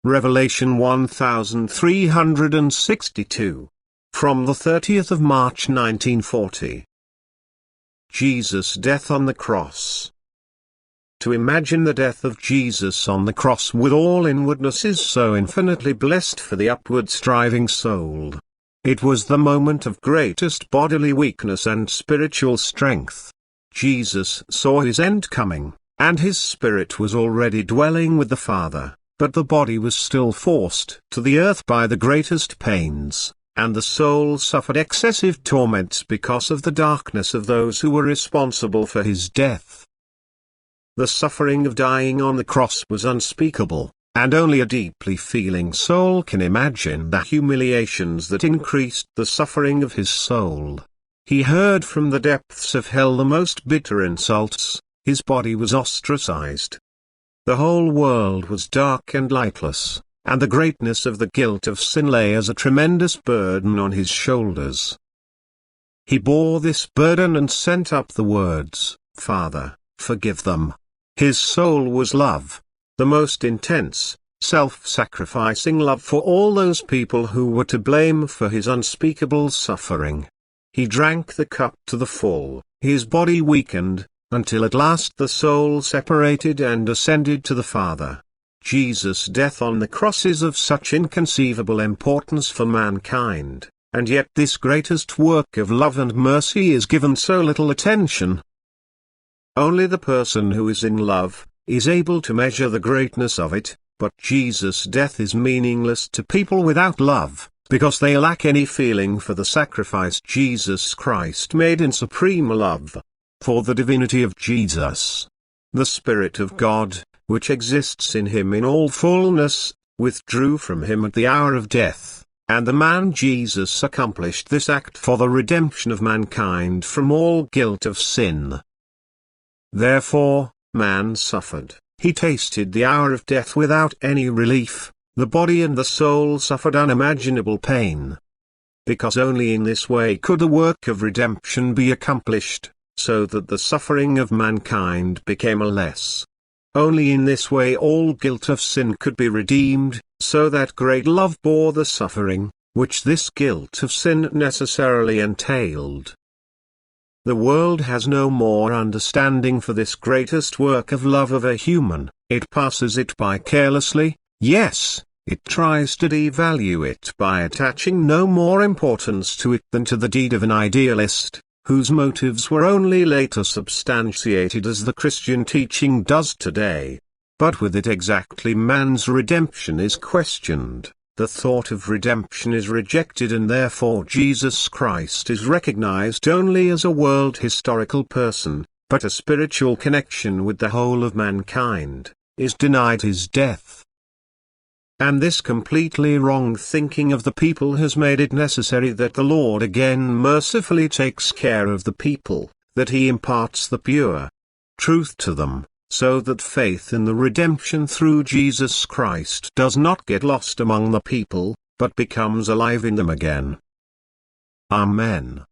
Revelation 1362. From the 30th of March 1940. Jesus' death on the cross. To imagine the death of Jesus on the cross with all inwardness is so infinitely blessed for the upward striving soul. It was the moment of greatest bodily weakness and spiritual strength. Jesus saw his end coming, and his spirit was already dwelling with the Father, but the body was still forced to the earth by the greatest pains, and the soul suffered excessive torments because of the darkness of those who were responsible for his death. The suffering of dying on the cross was unspeakable, and only a deeply feeling soul can imagine the humiliations that increased the suffering of his soul. He heard from the depths of hell the most bitter insults, his body was ostracized. The whole world was dark and lightless, and the greatness of the guilt of sin lay as a tremendous burden on his shoulders. He bore this burden and sent up the words, "Father, forgive them." His soul was love, the most intense, self-sacrificing love for all those people who were to blame for his unspeakable suffering. He drank the cup to the full, his body weakened, until at last the soul separated and ascended to the Father. Jesus' death on the cross is of such inconceivable importance for mankind, and yet this greatest work of love and mercy is given so little attention. Only the person who is in love is able to measure the greatness of it, but Jesus' death is meaningless to people without love, because they lack any feeling for the sacrifice Jesus Christ made in supreme love. For the divinity of Jesus, the Spirit of God, which exists in him in all fullness, withdrew from him at the hour of death, and the man Jesus accomplished this act for the redemption of mankind from all guilt of sin. Therefore, man suffered, he tasted the hour of death without any relief, the body and the soul suffered unimaginable pain. Because only in this way could the work of redemption be accomplished, so that the suffering of mankind became a less. Only in this way all guilt of sin could be redeemed, so that great love bore the suffering, which this guilt of sin necessarily entailed. The world has no more understanding for this greatest work of love of a human, it passes it by carelessly, yes, it tries to devalue it by attaching no more importance to it than to the deed of an idealist, whose motives were only later substantiated as the Christian teaching does today. But with it exactly man's redemption is questioned, the thought of redemption is rejected, and therefore Jesus Christ is recognized only as a world historical person, but a spiritual connection with the whole of mankind is denied his death. And this completely wrong thinking of the people has made it necessary that the Lord again mercifully takes care of the people, that he imparts the pure truth to them, so that faith in the redemption through Jesus Christ does not get lost among the people, but becomes alive in them again. Amen.